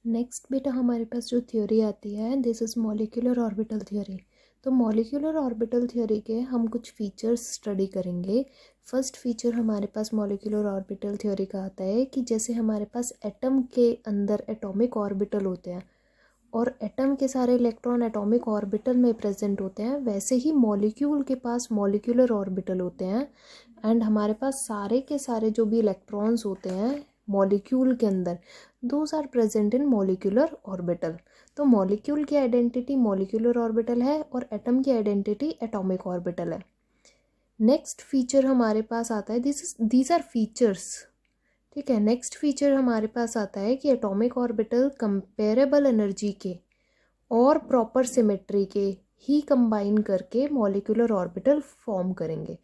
Next बेटा हमारे पास जो थ्योरी आती है this is molecular orbital theory. तो मॉलिक्यूलर ऑर्बिटल थ्योरी के हम कुछ फीचर्स स्टडी करेंगे। फर्स्ट फीचर हमारे पास मॉलिक्यूलर ऑर्बिटल थ्योरी का आता है कि जैसे हमारे पास एटम के अंदर एटॉमिक ऑर्बिटल होते हैं और एटम के सारे इलेक्ट्रॉन एटॉमिक ऑर्बिटल में प्रेजेंट होते हैं, वैसे ही मॉलिक्यूल के पास मॉलिक्यूलर ऑर्बिटल होते हैं। एंड हमारे पास सारे के सारे जो भी इलेक्ट्रॉन्स होते हैं मॉलिक्यूल के अंदर, those are present in molecular orbital. तो मॉलिक्यूल की आइडेंटिटी मॉलिक्यूलर ऑर्बिटल है और एटम की आइडेंटिटी एटॉमिक ऑर्बिटल है। नेक्स्ट फीचर हमारे पास आता है दीज आर फीचर्स, ठीक है। नेक्स्ट फीचर हमारे पास आता है कि एटॉमिक ऑर्बिटल कंपेरेबल एनर्जी के और प्रॉपर सिमेट्री के ही कंबाइन करके मॉलिक्यूलर ऑर्बिटल फॉर्म करेंगे।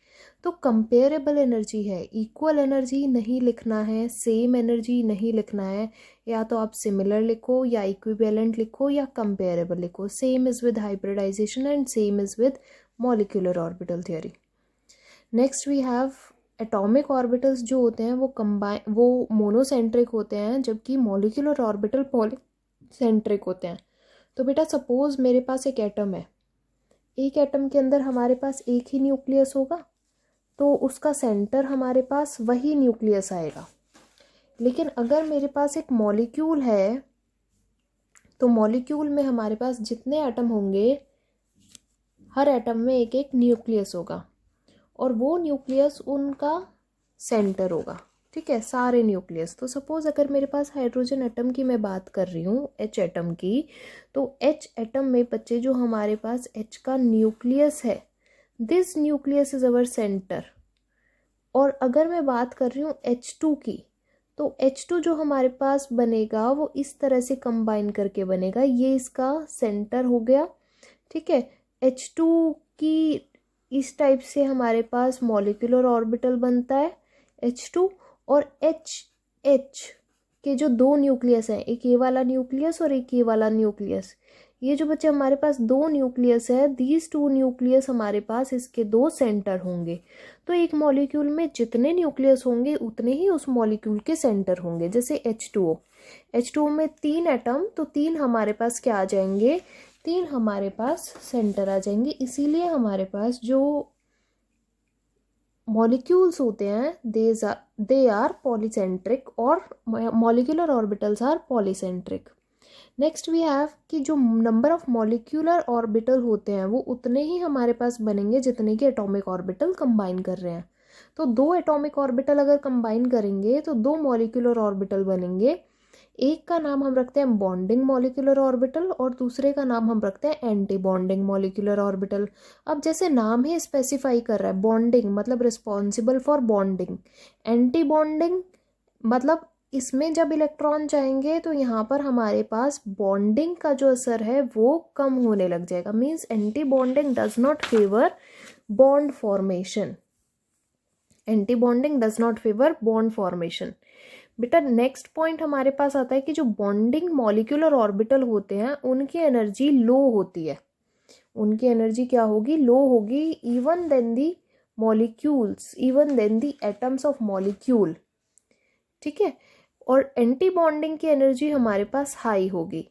तो कंपेरेबल एनर्जी है, इक्वल एनर्जी नहीं लिखना है, सेम एनर्जी नहीं लिखना है, या तो आप सिमिलर लिखो या इक्विवेलेंट लिखो या कंपेरेबल लिखो। Same is with hybridization and same is with molecular orbital theory. Next we have atomic orbitals जो होते हैं वो मोनोसेंट्रिक होते हैं, जबकि मॉलिक्यूलर ऑर्बिटल पॉलीसेंट्रिक होते हैं। तो बेटा सपोज मेरे पास एक एटम है, एक एटम के अंदर हमारे पास एक ही न्यूक्लियस होगा, तो उसका सेंटर हमारे पास वही न्यूक्लियस आएगा। लेकिन अगर मेरे पास एक मॉलिक्यूल है तो मॉलिक्यूल में हमारे पास जितने एटम होंगे हर एटम में एक एक न्यूक्लियस होगा और वो न्यूक्लियस उनका सेंटर होगा, ठीक है, सारे न्यूक्लियस। तो सपोज अगर मेरे पास हाइड्रोजन एटम की मैं बात कर रही हूँ, एच एटम की, तो एच एटम में बच्चे जो हमारे पास एच का न्यूक्लियस है, this nucleus is our centre. और अगर मैं बात कर रही हूँ H2 की, तो H2 जो हमारे पास बनेगा वो इस तरह से कंबाइन करके बनेगा, ये इसका सेंटर हो गया, ठीक है। H2 की इस टाइप से हमारे पास मॉलिक्यूलर ऑर्बिटल बनता है H2, और H के जो दो न्यूक्लियस हैं, एक ये वाला न्यूक्लियस और एक ये वाला न्यूक्लियस, ये जो बच्चे हमारे पास दो न्यूक्लियस है, दीज टू न्यूक्लियस हमारे पास इसके दो सेंटर होंगे। तो एक मॉलिक्यूल में जितने न्यूक्लियस होंगे उतने ही उस मॉलिक्यूल के सेंटर होंगे। जैसे H2O में 3 एटम, तो 3 हमारे पास क्या आ जाएंगे, 3 हमारे पास सेंटर आ जाएंगे। इसीलिए हमारे पास जो मॉलिक्यूल्स होते हैं दे आर पॉलीसेंट्रिक और molecular orbitals are polycentric. Next we have कि जो नंबर ऑफ मॉलिक्यूलर ऑर्बिटल होते हैं वो उतने ही हमारे पास बनेंगे जितने के एटॉमिक ऑर्बिटल कंबाइन कर रहे हैं। तो 2 एटॉमिक ऑर्बिटल अगर कंबाइन करेंगे तो 2 मॉलिक्यूलर ऑर्बिटल बनेंगे। एक का नाम हम रखते हैं बॉन्डिंग मॉलिक्यूलर ऑर्बिटल और दूसरे का नाम हम रखते हैं एंटी बॉन्डिंग मॉलिक्यूलर ऑर्बिटल। अब जैसे नाम ही स्पेसिफाई कर रहा है, बॉन्डिंग मतलब responsible for bonding, anti bonding मतलब इसमें जब इलेक्ट्रॉन जाएंगे तो यहाँ पर हमारे पास बॉन्डिंग का जो असर है वो कम होने लग जाएगा। Means anti bonding does not favour bond formation, anti bonding does not favour bond formation. बेटा नेक्स्ट पॉइंट हमारे पास आता है कि जो बॉन्डिंग मॉलिक्यूलर ऑर्बिटल होते हैं उनकी एनर्जी लो होती है। उनकी एनर्जी क्या होगी, लो होगी, even then the molecules, even then the atoms of molecule, ठीक है। और एंटी बॉन्डिंग की एनर्जी हमारे पास हाई होगी।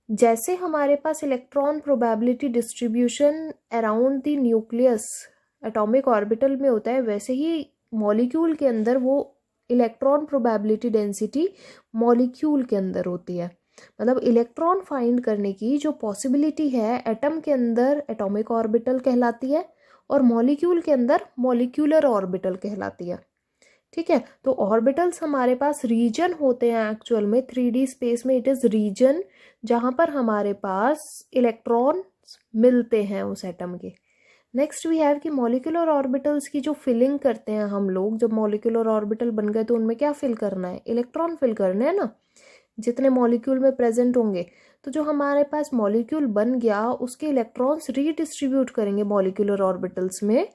जैसे हमारे पास electron probability distribution around the nucleus atomic orbital में होता है, वैसे ही मॉलिक्यूल के अंदर वो इलेक्ट्रॉन प्रोबेबिलिटी डेंसिटी मॉलिक्यूल के अंदर होती है। मतलब इलेक्ट्रॉन फाइंड करने की जो पॉसिबिलिटी है एटम के अंदर एटॉमिक ऑर्बिटल कहलाती है और मॉलिक्यूल के अंदर मॉलिक्यूलर ऑर्बिटल कहलाती है, ठीक है। तो ऑर्बिटल्स हमारे पास रीजन होते हैं, एक्चुअल में 3D स्पेस में इट इज रीजन जहां पर हमारे पास इलेक्ट्रॉन मिलते हैं उस एटम के। नेक्स्ट वी हैव कि मॉलिक्यूलर ऑर्बिटल्स की जो फिलिंग करते हैं हम लोग, जब मॉलिक्यूलर ऑर्बिटल बन गए तो उनमें क्या फिल करना है, इलेक्ट्रॉन फिल करने हैं ना, जितने मॉलिक्यूल में प्रेजेंट होंगे। तो जो हमारे पास मॉलिक्यूल बन गया उसके इलेक्ट्रॉन्स रीडिस्ट्रीब्यूट करेंगे मॉलिक्यूलर ऑर्बिटल्स में,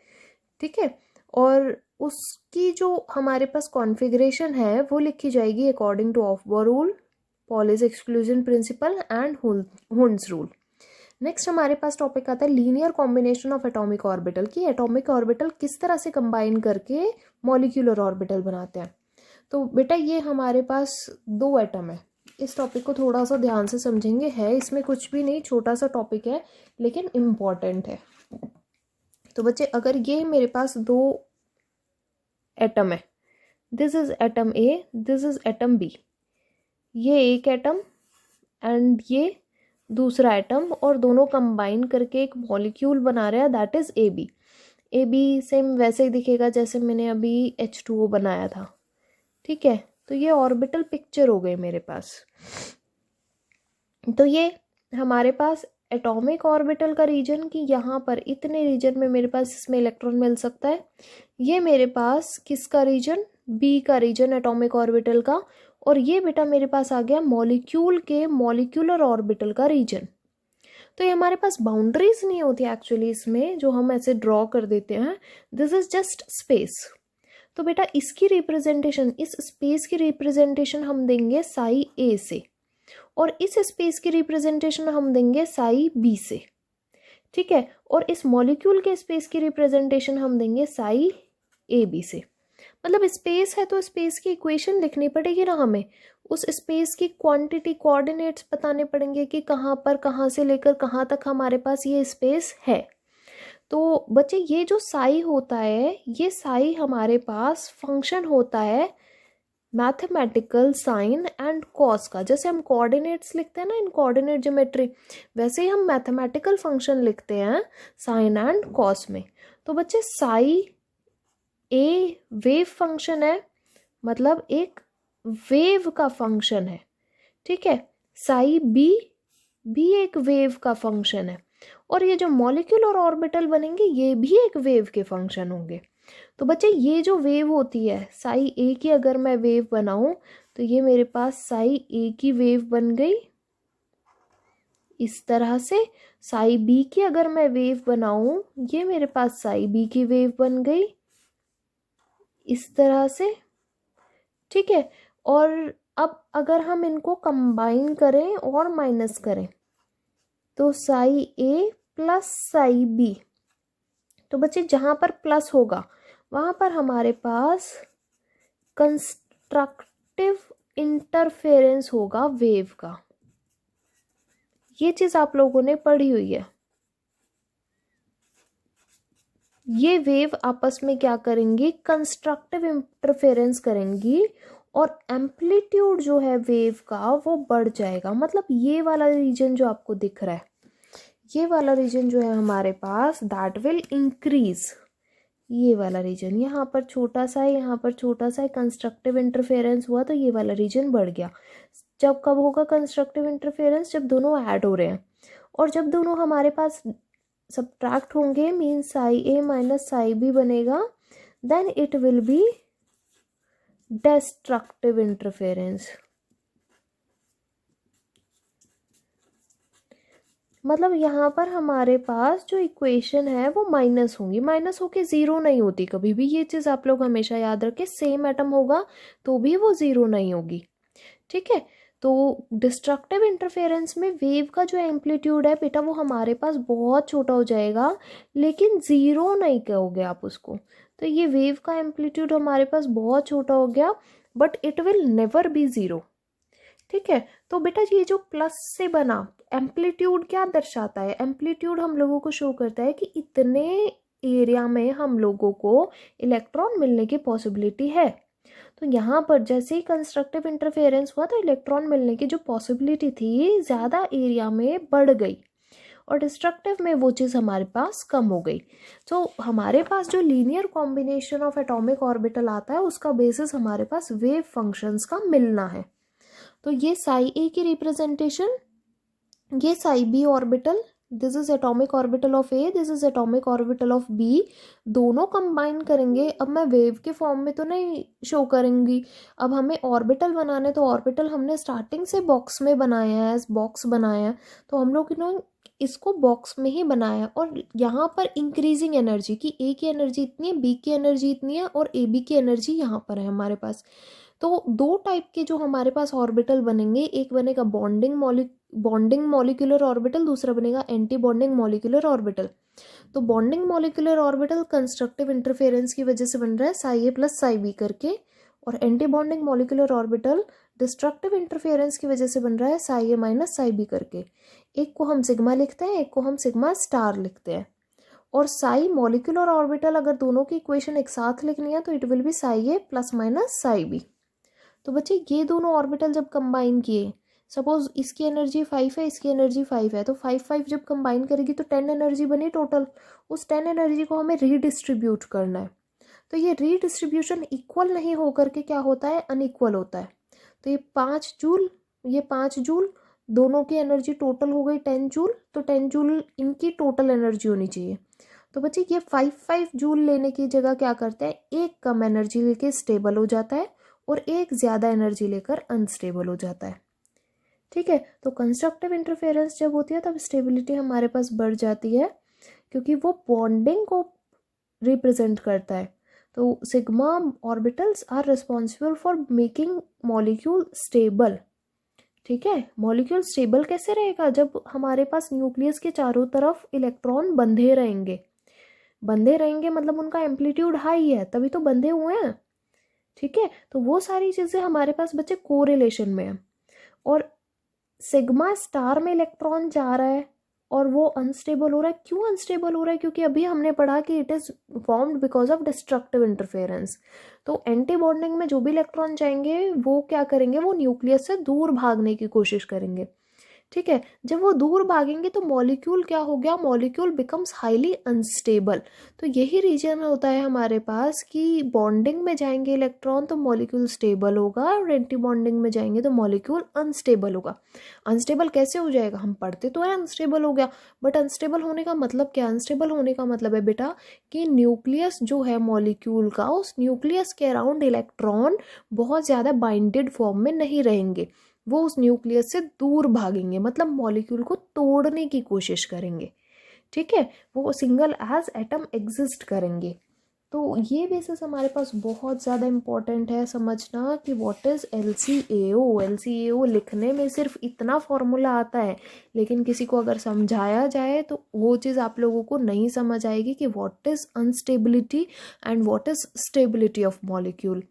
ठीक है। और उसकी जो हमारे पास कॉन्फ़िगरेशन है वो लिखी जाएगी according to Aufbau rule, Pauli's exclusion principle and Hund's rule. Next हमारे पास टॉपिक आता है linear combination of atomic orbital की एटॉमिक ऑर्बिटल किस तरह से कंबाइन करके मॉलिक्यूलर ऑर्बिटल बनाते हैं। तो बेटा ये हमारे पास 2 एटम है, इस टॉपिक को थोड़ा सा ध्यान से समझेंगे। है इसमें कुछ भी नहीं, छोटा सा टॉपिक है लेकिन इम्पॉर्टेंट है। तो बच्चे अगर ये मेरे पास दो एटम है, this is atom A, this is atom B, ये एक एटम एंड ये दूसरा एटम, और दोनों कंबाइन करके एक मॉलिक्यूल बना रहा है, that is A B. A B same वैसे ही दिखेगा जैसे मैंने अभी H2O बनाया था, ठीक है। तो ये ऑर्बिटल पिक्चर हो गई मेरे पास। तो ये हमारे पास एटॉमिक ऑर्बिटल का रीजन, कि यहाँ पर इतने रीजन में मेरे पास इसमें इलेक्ट्रॉन मिल सकता है। ये मेरे पास किसका रीजन, बी का रीजन एटॉमिक ऑर्बिटल का। और ये बेटा मेरे पास आ गया मॉलिक्यूल के मॉलिक्यूलर ऑर्बिटल का रीजन। तो ये हमारे पास बाउंड्रीज नहीं होती एक्चुअली इसमें, जो हम ऐसे ड्रॉ कर देते हैं, दिस इज जस्ट स्पेस। तो बेटा इसकी रिप्रेजेंटेशन, इस स्पेस की रिप्रेजेंटेशन हम देंगे साई ए से, और इस स्पेस की रिप्रेजेंटेशन हम देंगे साई बी से, ठीक है। और इस मॉलिक्यूल के स्पेस की रिप्रेजेंटेशन हम देंगे साई ए बी से। मतलब स्पेस है तो स्पेस की इक्वेशन लिखनी पड़ेगी ना हमें, उस स्पेस की क्वांटिटी कोऑर्डिनेट्स बताने पड़ेंगे कि कहाँ पर, कहाँ से लेकर कहाँ तक हमारे पास ये स्पेस है। तो बच्चे ये जो साई होता है, ये साई हमारे पास फंक्शन होता है मैथमेटिकल साइन एंड कॉस का। जैसे हम कोऑर्डिनेट्स लिखते हैं ना इन कोऑर्डिनेट ज्योमेट्री, वैसे ही हम मैथमेटिकल फंक्शन लिखते हैं साइन एंड कॉस में। तो बच्चे साई ए वेव फंक्शन है, मतलब एक वेव का फंक्शन है, ठीक है। साई बी भी एक वेव का फंक्शन है, और ये जो मॉलिक्यूलर ऑर्बिटल बनेंगे ये भी एक वेव के फंक्शन होंगे। तो बच्चे ये जो वेव होती है साई ए की, अगर मैं वेव बनाऊं तो ये मेरे पास साई ए की वेव बन गई इस तरह से। साई बी की अगर मैं वेव बनाऊं, ये मेरे पास साई बी की वेव बन गई इस तरह से, ठीक है। और अब अगर हम इनको कंबाइन करें और माइनस करें तो Sai A plus psi B, तो बच्चे जहां पर प्लस होगा वहां पर हमारे पास कंस्ट्रक्टिव इंटरफेरेंस होगा वेव का। ये चीज आप लोगों ने पढ़ी हुई है। ये वेव आपस में क्या करेंगी, कंस्ट्रक्टिव इंटरफेरेंस करेंगी, और एम्पलीट्यूड जो है वेव का वो बढ़ जाएगा। मतलब ये वाला रीजन जो आपको दिख रहा है, ये वाला रीजन जो है हमारे पास, दैट विल इंक्रीज। ये वाला रीजन यहाँ पर छोटा सा है, यहाँ पर छोटा सा है, कंस्ट्रक्टिव इंटरफेरेंस हुआ तो ये वाला रीजन बढ़ गया। जब कब होगा कंस्ट्रक्टिव इंटरफेरेंस, जब दोनों ऐड हो रहे हैं, और जब दोनों हमारे पास सब्ट्रैक्ट होंगे, mean psi A minus psi B बनेगा, then it will be destructive interference. मतलब यहाँ पर हमारे पास जो इक्वेशन है वो माइनस होंगी, माइनस होके जीरो नहीं होती कभी भी। ये चीज आप लोग हमेशा याद रखें, सेम एटम होगा तो भी वो जीरो नहीं होगी, ठीक है। तो डिस्ट्रक्टिव इंटरफेरेंस में वेव का जो एम्पलीट्यूड है बेटा वो हमारे पास बहुत छोटा हो जाएगा, लेकिन जीरो नहीं कहोगे आप उसको। तो ये वेव का एम्पलीट्यूड हमारे पास बहुत छोटा हो गया, but it will never be zero, ठीक है। तो बेटा ये जो प्लस से बना एम्पलीट्यूड क्या दर्शाता है, एम्पलीट्यूड हम लोगों को शो करता है कि इतने एरिया में हम लोगों को इलेक्ट्रॉन मिलने की पॉसिबिलिटी है। तो यहाँ पर जैसे ही कंस्ट्रक्टिव इंटरफेरेंस हुआ तो इलेक्ट्रॉन मिलने की जो पॉसिबिलिटी थी ज़्यादा एरिया में बढ़ गई, और डिस्ट्रक्टिव में वो चीज़ हमारे पास कम हो गई। तो हमारे पास जो linear combination of atomic orbital आता है उसका बेसिस हमारे पास वेव फंक्शंस का मिलना है। तो ये साई ए की रिप्रेजेंटेशन, ये psi B orbital, this is atomic orbital of A, this is atomic orbital of B, दोनों कंबाइन करेंगे। अब मैं वेव के फॉर्म में तो नहीं शो करूंगी, अब हमें ऑर्बिटल बनाने, तो ऑर्बिटल हमने स्टार्टिंग से बॉक्स में बनाया है, बॉक्स बनाया है, तो हम लोग इसको बॉक्स में ही बनाया। और यहाँ पर इंक्रीजिंग एनर्जी की, ए की एनर्जी इतनी है, बी की एनर्जी इतनी है, और ए बी की एनर्जी यहाँ पर है हमारे पास। तो दो टाइप के जो हमारे पास ऑर्बिटल बनेंगे, एक बनेगा बॉन्डिंग मॉलिक्यूलर ऑर्बिटल, दूसरा बनेगा एंटी बॉन्डिंग मॉलिक्यूलर ऑर्बिटल। तो bonding molecular orbital constructive interference की वजह से बन रहा है Sai A plus psi B करके, और anti bonding molecular orbital destructive interference की वजह से बन रहा है Sai A minus psi B करके। एक को हम सिग्मा लिखते हैं, एक को हम सिग्मा स्टार लिखते हैं। और साई मॉलिक्यूलर ऑर्बिटल अगर दोनों की इक्वेशन एक साथ लिखनी है तो it will be psi A plus minus psi B. तो बच्चे ये दोनों ऑर्बिटल जब कंबाइन किए, सपोज इसकी एनर्जी 5 है, इसकी एनर्जी 5 है, तो 5 जब कंबाइन करेगी तो 10 एनर्जी बनी टोटल। उस 10 एनर्जी को हमें रीडिस्ट्रीब्यूट करना है। तो ये रीडिस्ट्रीब्यूशन इक्वल नहीं होकर के क्या होता है, अनइक्वल होता है। तो ये 5 जूल, ये 5 जूल, दोनों की एनर्जी टोटल हो गई 10 जूल, तो 10 जूल इनकी टोटल एनर्जी होनी चाहिए। तो बच्चे ये 5 जूल लेने की जगह क्या करते हैं, एक कम एनर्जी लेके स्टेबल हो जाता है और एक ज़्यादा एनर्जी लेकर अनस्टेबल हो जाता है। ठीक है, तो कंस्ट्रक्टिव इंटरफेरेंस जब होती है तब स्टेबिलिटी हमारे पास बढ़ जाती है, क्योंकि वो बॉन्डिंग को रिप्रेजेंट करता है। तो sigma orbitals are responsible for making molecule stable. ठीक है, मॉलिक्यूल स्टेबल कैसे रहेगा, जब हमारे पास न्यूक्लियस के चारों तरफ इलेक्ट्रॉन बंधे रहेंगे। बंधे रहेंगे मतलब उनका एम्पलीट्यूड हाई है, तभी तो बंधे हुए हैं। ठीक है, तो वो सारी चीज़ें हमारे पास बच्चे कोरिलेशन में है। और सिग्मा स्टार में इलेक्ट्रॉन जा रहा है और वो अनस्टेबल हो रहा है। क्यों अनस्टेबल हो रहा है, क्योंकि अभी हमने पढ़ा कि it is formed because of destructive interference. तो एंटी बॉन्डिंग में जो भी इलेक्ट्रॉन जाएंगे वो क्या करेंगे, वो न्यूक्लियस से दूर भागने की कोशिश करेंगे। ठीक है, जब वो दूर भागेंगे तो मॉलिक्यूल क्या हो गया, मॉलिक्यूल बिकम्स हाईली अनस्टेबल। तो यही रीजन होता है हमारे पास कि बॉन्डिंग में जाएंगे इलेक्ट्रॉन तो मॉलिक्यूल स्टेबल होगा और एंटी बॉन्डिंग में जाएंगे तो मॉलिक्यूल अनस्टेबल होगा। अनस्टेबल कैसे हो जाएगा, हम पढ़ते तो है अनस्टेबल हो गया, बट अनस्टेबल होने का मतलब क्या, अनस्टेबल होने का मतलब है बेटा कि न्यूक्लियस जो है मॉलिक्यूल का, उस न्यूक्लियस के अराउंड इलेक्ट्रॉन बहुत ज़्यादा बाइंडेड फॉर्म में नहीं रहेंगे, वो उस न्यूक्लियस से दूर भागेंगे, मतलब मॉलिक्यूल को तोड़ने की कोशिश करेंगे। ठीक है, वो सिंगल एज एटम एग्जिस्ट करेंगे। तो ये बेसिस हमारे पास बहुत ज़्यादा इम्पॉर्टेंट है समझना कि व्हाट इज़ LCAO। LCAO लिखने में सिर्फ इतना फॉर्मूला आता है, लेकिन किसी को अगर समझाया जाए तो वो चीज़ आप लोगों को नहीं समझ आएगी कि what is unstability and what is stability of molecule.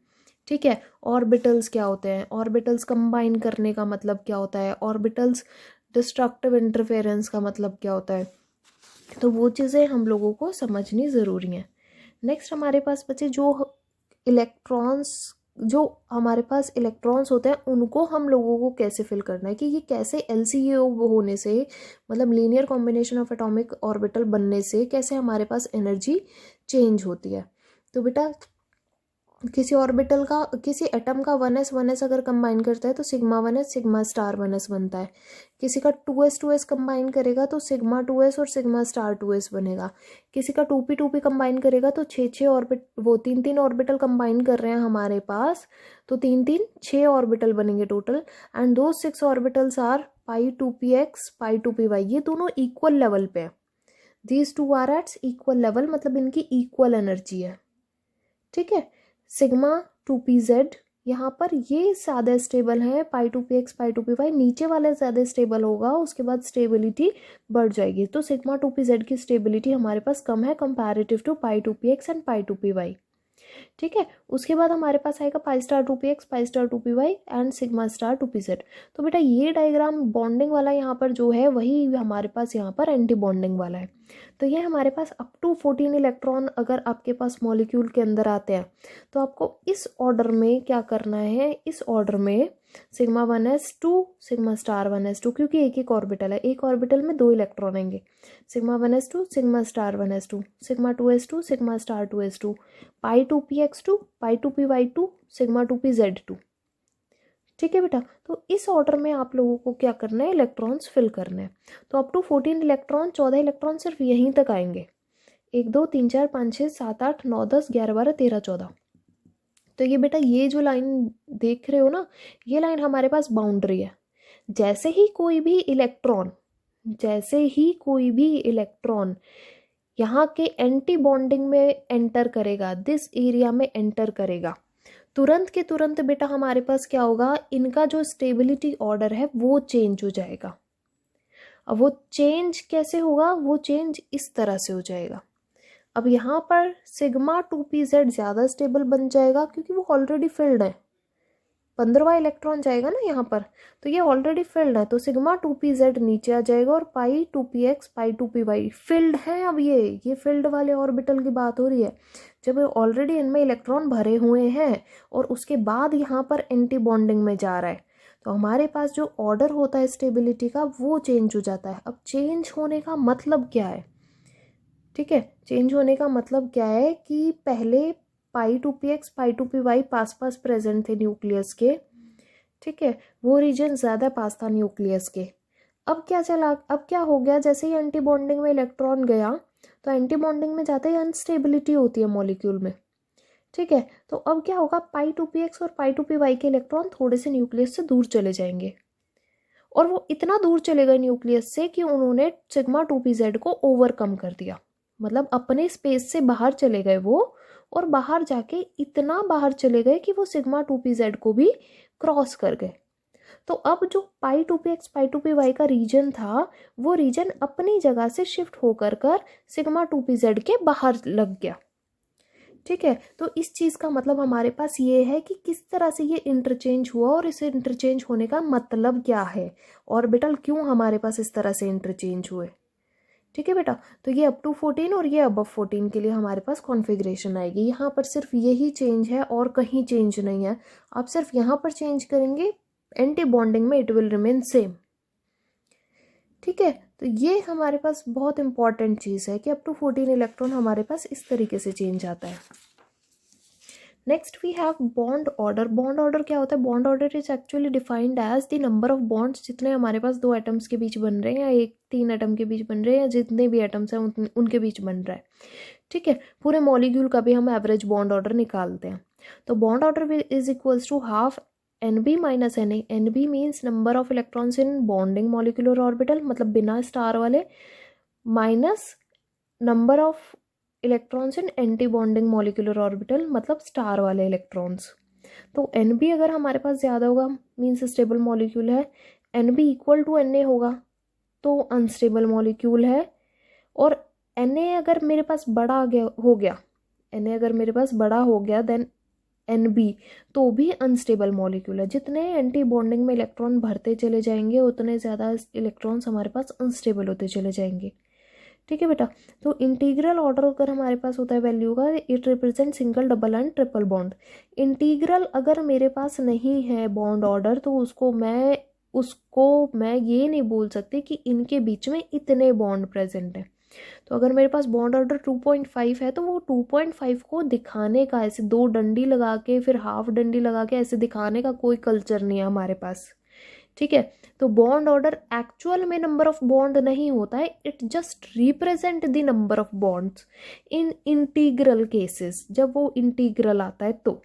ठीक है, ऑर्बिटल्स क्या होते हैं, ऑर्बिटल्स कंबाइन करने का मतलब क्या होता है, ऑर्बिटल्स डिस्ट्रक्टिव इंटरफेरेंस का मतलब क्या होता है, तो वो चीज़ें हम लोगों को समझनी ज़रूरी हैं। नेक्स्ट हमारे पास बचे जो इलेक्ट्रॉन्स, जो हमारे पास इलेक्ट्रॉन्स होते हैं उनको हम लोगों को कैसे फिल करना है, कि ये कैसे LCAO होने से, मतलब linear combination of atomic orbital बनने से कैसे हमारे पास एनर्जी चेंज होती है। तो बेटा किसी ऑर्बिटल का, किसी एटम का 1s अगर कंबाइन करता है तो sigma 1s sigma star 1s बनता है। किसी का 2s कंबाइन करेगा तो सिग्मा 2s और सिग्मा स्टार 2s बनेगा। किसी का 2p कंबाइन करेगा तो 6 ऑर्बिट, वो 3 ऑर्बिटल कंबाइन कर रहे हैं हमारे पास, तो 6 ऑर्बिटल बनेंगे टोटल। एंड दो 6 orbitals are pi 2px pi 2py, ये दोनों इक्वल लेवल पे है। These two are at equal level, मतलब इनकी इक्वल एनर्जी है। ठीक है, सिग्मा 2pz यहाँ पर ये ज़्यादा स्टेबल है, पाई 2px पाई 2py नीचे वाले ज़्यादा स्टेबल होगा, उसके बाद स्टेबिलिटी बढ़ जाएगी। तो सिग्मा 2pz की स्टेबिलिटी हमारे पास कम है comparative to pi 2px and pi 2py। ठीक है, उसके बाद हमारे पास आएगा pi star 2px pi star 2py and sigma star 2pz। तो बेटा ये डायग्राम बॉन्डिंग वाला यहाँ पर जो है वही हमारे पास यहाँ पर एंटी बॉन्डिंग वाला है। तो ये हमारे पास अप टू 14 इलेक्ट्रॉन अगर आपके पास मॉलिक्यूल के अंदर आते हैं तो आपको इस ऑर्डर में क्या करना है, इस ऑर्डर में sigma 1s2 sigma star 1s2, क्योंकि एक ऑर्बिटल है, एक ऑर्बिटल में 2 इलेक्ट्रॉन आएंगे, sigma 1s2 sigma star 1s2 sigma 2s2 sigma star 2s2 पाई 2px2 पाई 2py2 सिग्मा 2pz2। ठीक है बेटा, तो इस ऑर्डर में आप लोगों को क्या करना है, इलेक्ट्रॉन्स फिल करने हैं। तो अप टू 14 इलेक्ट्रॉन, 14 इलेक्ट्रॉन सिर्फ यहीं तक आएंगे, 1 2 3 4 5 6 7 8 9 10 11 12 13 14। तो ये बेटा ये जो लाइन देख रहे हो ना, ये लाइन हमारे पास बाउंड्री है। जैसे ही कोई भी इलेक्ट्रॉन, जैसे ही कोई भी इलेक्ट्रॉन यहाँ के एंटी बॉन्डिंग में एंटर करेगा, दिस एरिया में एंटर करेगा, तुरंत के तुरंत बेटा हमारे पास क्या होगा, इनका जो स्टेबिलिटी ऑर्डर है वो चेंज हो जाएगा। अब वो चेंज कैसे होगा, वो चेंज इस तरह से हो जाएगा। अब यहाँ पर सिग्मा 2pz ज़्यादा स्टेबल बन जाएगा क्योंकि वो ऑलरेडी फिल्ड है, 15वां इलेक्ट्रॉन जाएगा ना यहाँ पर, तो ये ऑलरेडी फिल्ड है, तो सिग्मा 2pz नीचे आ जाएगा और पाई 2px पाई 2py फिल्ड है। अब ये फिल्ड वाले ऑर्बिटल की बात हो रही है, जब ऑलरेडी इनमें इलेक्ट्रॉन भरे हुए हैं और उसके बाद यहाँ पर एंटी बॉन्डिंग में जा रहा है, तो हमारे पास जो ऑर्डर होता है स्टेबिलिटी का वो चेंज हो जाता है। अब चेंज होने का मतलब क्या है, ठीक है, चेंज होने का मतलब क्या है कि पहले पाई 2px पाई 2py पास पास प्रेजेंट थे न्यूक्लियस के, ठीक है, वो रीजन ज़्यादा पास था न्यूक्लियस के। अब क्या हो गया, जैसे ही एंटी बॉन्डिंग में इलेक्ट्रॉन गया तो एंटी बॉन्डिंग में जाते ही अनस्टेबिलिटी होती है मॉलिक्यूल में, ठीक है। तो अब क्या होगा, पाई 2px और पाई 2py के इलेक्ट्रॉन थोड़े से न्यूक्लियस से दूर चले जाएंगे, और वो इतना दूर चले गए न्यूक्लियस से कि उन्होंने सिग्मा 2pz को ओवरकम कर दिया, मतलब अपने स्पेस से बाहर चले गए वो, और बाहर जाके इतना बाहर चले गए कि वो सिग्मा 2pz को भी क्रॉस कर गए। तो अब जो पाई 2px पाई 2py का रीजन था, वो रीजन अपनी जगह से शिफ्ट होकर सिग्मा 2pz के बाहर लग गया, ठीक है। तो इस चीज़ का मतलब हमारे पास ये है कि किस तरह से ये इंटरचेंज हुआ और इस इंटरचेंज होने का मतलब क्या है, ऑर्बिटल क्यों हमारे पास इस तरह से इंटरचेंज हुए, ठीक है बेटा। तो ये अप टू 14 और ये अबव 14 के लिए हमारे पास कॉन्फ़िगरेशन आएगी। यहाँ पर सिर्फ यही चेंज है और कहीं चेंज नहीं है, आप सिर्फ यहाँ पर चेंज करेंगे, एंटी बॉन्डिंग में इट विल रिमेन सेम, ठीक है। तो ये हमारे पास बहुत इंपॉर्टेंट चीज़ है कि अप टू 14 इलेक्ट्रॉन हमारे पास इस तरीके से चेंज आता है। Next we have bond order. Bond order क्या होता है, bond order is actually defined as the number of bonds जितने हमारे पास दो एटम्स के बीच बन रहे हैं, या एक 3 एटम के बीच बन रहे हैं, या जितने भी एटम्स हैं उनके बीच बन रहा है, ठीक है। पूरे मॉलिक्यूल का भी हम एवरेज बॉन्ड ऑर्डर निकालते हैं। तो bond order is equals to half NB minus NA। NB means number of electrons in bonding molecular orbital, मतलब बिना स्टार वाले, minus number of electrons in anti bonding molecular orbital, मतलब star वाले electrons. तो NB अगर हमारे पास ज़्यादा होगा मीन्स स्टेबल मॉलिक्यूल है, NB इक्वल टू NA होगा तो अनस्टेबल मॉलिक्यूल है, और NA अगर मेरे पास बड़ा हो गया NA अगर मेरे पास बड़ा हो गया देन NB तो भी अनस्टेबल मॉलिक्यूल है। जितने एंटी बॉन्डिंग में इलेक्ट्रॉन भरते चले जाएंगे उतने ज़्यादा इलेक्ट्रॉन्स हमारे पास अनस्टेबल होते चले जाएंगे, ठीक है बेटा। तो इंटीग्रल ऑर्डर अगर हमारे पास होता है वैल्यू का, it represent single double and triple bond. Integral अगर मेरे पास नहीं है बॉन्ड ऑर्डर तो उसको मैं ये नहीं बोल सकती कि इनके बीच में इतने बॉन्ड प्रेजेंट हैं। तो अगर मेरे पास बॉन्ड ऑर्डर 2.5 है तो वो 2.5 को दिखाने का, ऐसे 2 डंडी लगा के फिर हाफ डंडी लगा के ऐसे दिखाने का कोई कल्चर नहीं है हमारे पास, ठीक है। तो बॉन्ड ऑर्डर एक्चुअल में नंबर ऑफ बॉन्ड नहीं होता है, it just represent the number of bonds in integral cases, जब वो इंटीग्रल आता है तो,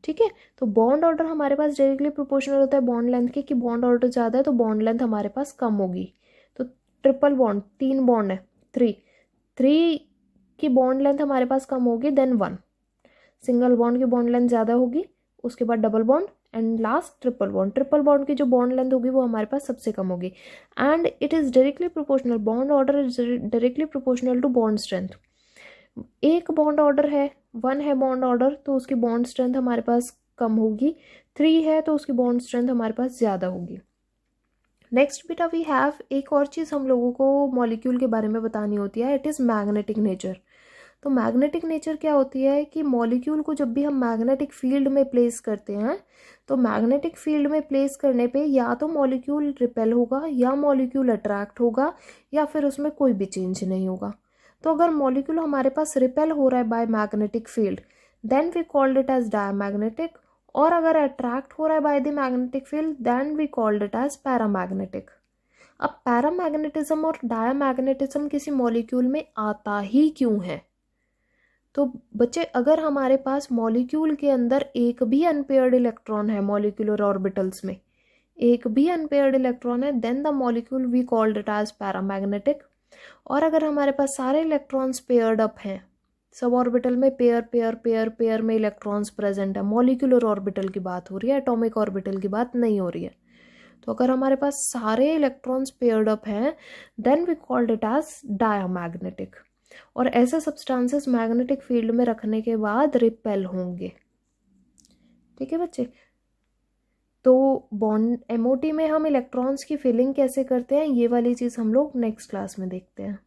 ठीक है। तो बॉन्ड ऑर्डर हमारे पास डायरेक्टली प्रोपोर्शनल होता है बॉन्ड लेंथ के, कि बॉन्ड ऑर्डर ज़्यादा है तो बॉन्ड लेंथ हमारे पास कम होगी। तो ट्रिपल बॉन्ड 3 बॉन्ड है, 3 की बॉन्ड लेंथ हमारे पास कम होगी देन 1, सिंगल बॉन्ड की बॉन्ड लेंथ ज़्यादा होगी, उसके बाद double bond and last triple bond. Triple bond की जो बॉन्ड लेंथ होगी वो हमारे पास सबसे कम होगी, and it is directly proportional, bond order is directly proportional to bond strength. एक बॉन्ड ऑर्डर है, 1 है बॉन्ड ऑर्डर तो उसकी बॉन्ड स्ट्रेंथ हमारे पास कम होगी, 3 है तो उसकी बॉन्ड स्ट्रेंथ हमारे पास ज़्यादा होगी। नेक्स्ट बेटा वी हैव एक और चीज़ हम लोगों को मॉलिक्यूल के बारे में बतानी होती है, इट इज़ मैग्नेटिक नेचर। तो मैग्नेटिक नेचर क्या होती है कि मॉलिक्यूल को जब भी हम मैग्नेटिक फील्ड में प्लेस करते हैं तो मैग्नेटिक फील्ड में प्लेस करने पे या तो मॉलिक्यूल रिपेल होगा या मॉलिक्यूल अट्रैक्ट होगा या फिर उसमें कोई भी चेंज नहीं होगा। तो अगर मॉलिक्यूल हमारे पास रिपेल हो रहा है by magnetic field then we called it as diamagnetic, और अगर अट्रैक्ट हो रहा है by the magnetic field then we called it as paramagnetic. अब पैरामैग्नेटिज्म और डायमैग्नेटिज्म किसी मॉलिक्यूल में आता ही क्यों है? तो बच्चे अगर हमारे पास मॉलिक्यूल के अंदर एक भी अनपेयर्ड इलेक्ट्रॉन है, मॉलिक्यूलर ऑर्बिटल्स में एक भी अनपेयर्ड इलेक्ट्रॉन है then the molecule we called it as paramagnetic. और अगर हमारे पास सारे इलेक्ट्रॉन्स पेयर्ड अप हैं, सब ऑर्बिटल में पेयर में इलेक्ट्रॉन्स प्रेजेंट है, मॉलिक्यूलर ऑर्बिटल की बात हो रही है, एटॉमिक ऑर्बिटल की बात नहीं हो रही है, तो अगर हमारे पास सारे इलेक्ट्रॉन्स पेयर्ड अप हैं then we called it as diamagnetic. और ऐसे सब्सटेंसेस मैग्नेटिक फील्ड में रखने के बाद रिपेल होंगे, ठीक है बच्चे। तो बॉन्ड MOT में हम इलेक्ट्रॉन्स की फिलिंग कैसे करते हैं, ये वाली चीज़ हम लोग नेक्स्ट क्लास में देखते हैं।